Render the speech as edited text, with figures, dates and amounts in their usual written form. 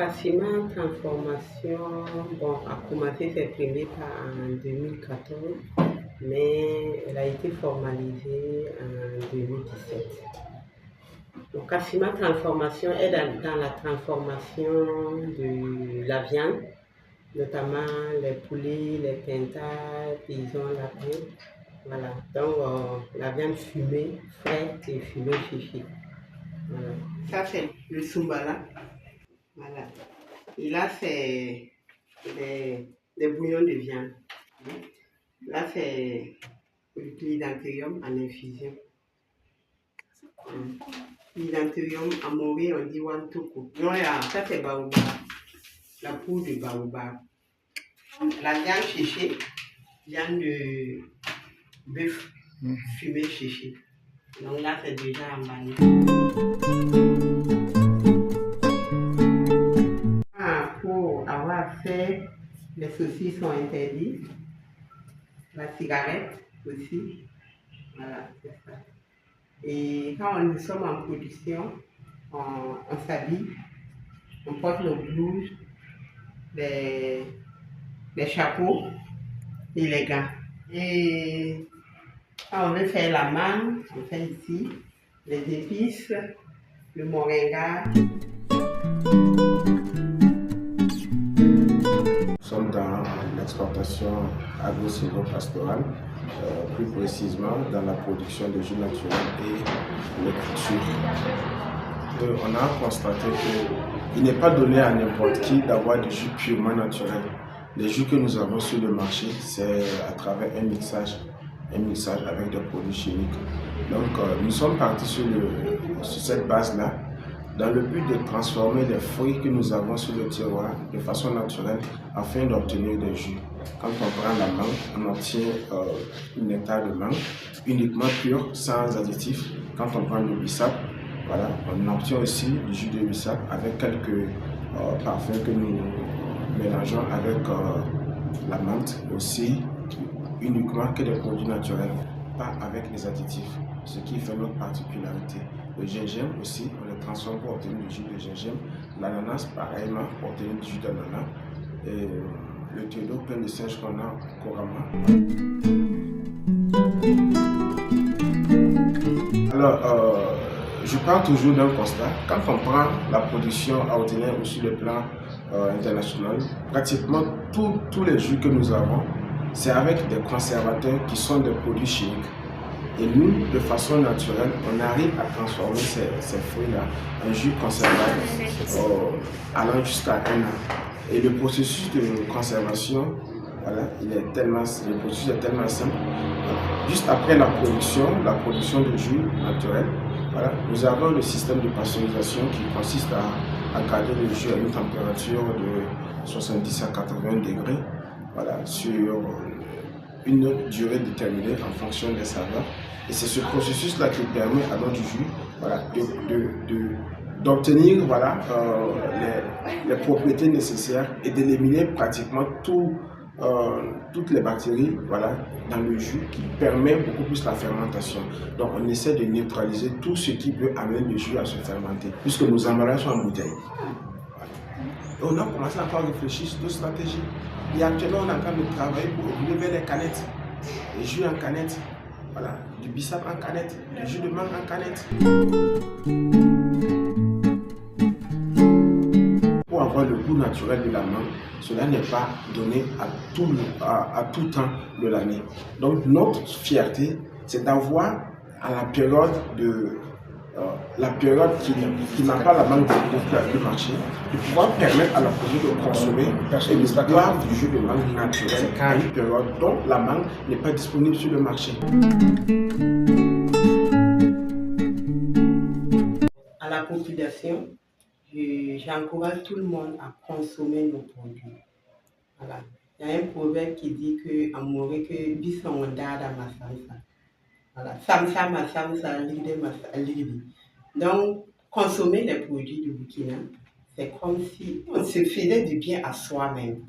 Cassima Transformation a commencé ses premiers pas en 2014, mais elle a été formalisée en 2017. Donc, Cassima Transformation est dans la transformation de la viande, notamment les poulets, les pintades, pigeons, lapins. Voilà, donc la viande fumée, fraîche et fumée chichi. Voilà. Ça, c'est le Soumbala. Voilà. Et là, c'est des bouillons de viande. Là, c'est le clidanthérium en infusion. Clidanthérium amoré, on dit wantoko. Non, là, ça, c'est baobab. La poudre de baobab. La viande séchée, viande de bœuf fumée séchée. Donc là, c'est déjà emballé. Pour avoir fait, les saucisses sont interdites. La cigarette aussi. Voilà, c'est ça. Et quand nous sommes en production, on s'habille, on porte nos blouses, les chapeaux et les gants. Et quand on veut faire la mangue, on fait ici les épices, le moringa. Nous sommes dans l'exportation agro-silvopastorale, plus précisément dans la production de jus naturels et les cultures. On a constaté qu'il n'est pas donné à n'importe qui d'avoir du jus purement naturel. Les jus que nous avons sur le marché, c'est à travers un mixage avec des produits chimiques. Donc nous sommes partis sur cette base-là, dans le but de transformer les fruits que nous avons sur le tiroir de façon naturelle afin d'obtenir des jus. Quand on prend la mangue, on obtient une nectar de mangue uniquement pur, sans additifs. Quand on prend le bissap, voilà, on obtient aussi du jus de bissap avec quelques parfums que nous mélangeons avec la menthe aussi, uniquement que des produits naturels, pas avec les additifs, ce qui fait notre particularité. Le gingembre aussi, on le transforme pour obtenir du jus de gingembre. L'ananas, pareillement, pour obtenir du jus d'ananas. Et le théodo plein de singe qu'on a couramment. Alors, je pars toujours d'un constat. Quand on prend la production ordinaire ou sur le plan international, pratiquement tous les jus que nous avons, c'est avec des conservateurs qui sont des produits chimiques. Et nous, de façon naturelle, on arrive à transformer ces fruits-là en jus conservable allant jusqu'à 1 an. Et le processus de conservation, voilà, le processus est tellement simple. Juste après la production de jus naturel, voilà, nous avons le système de pasteurisation qui consiste à garder le jus à une température de 70 à 80 degrés, voilà, sur une durée déterminée en fonction des saveurs. Et c'est ce processus-là qui permet à notre jus, voilà, d'obtenir, voilà, les propriétés nécessaires et d'éliminer pratiquement toutes les bactéries, voilà, dans le jus, qui permet beaucoup plus la fermentation. Donc on essaie de neutraliser tout ce qui peut amener le jus à se fermenter, puisque nos emballages sont en bouteille. Et on a commencé à réfléchir sur d'autres stratégies. Et actuellement, on est en train de travailler pour évoluer vers les canettes. Les jus en canette, voilà, du bissap en canette, du jus de mangue en canette. Pour avoir le goût naturel de la mangue, cela n'est pas donné à tout temps de l'année. Donc notre fierté, c'est d'avoir à la période qui n'a pas la mangue de marché, de pouvoir permettre à la produit de consommer et de boire du jus de mangue naturel à une période dont la mangue n'est pas disponible sur le marché. À la population, j'encourage tout le monde à consommer nos produits. Voilà. Il y a un proverbe qui dit que amore que bisondada masansa. Voilà. Samsa masansa ligde ligdi. Donc, consommer les produits du Burkina, c'est comme si on se faisait du bien à soi-même.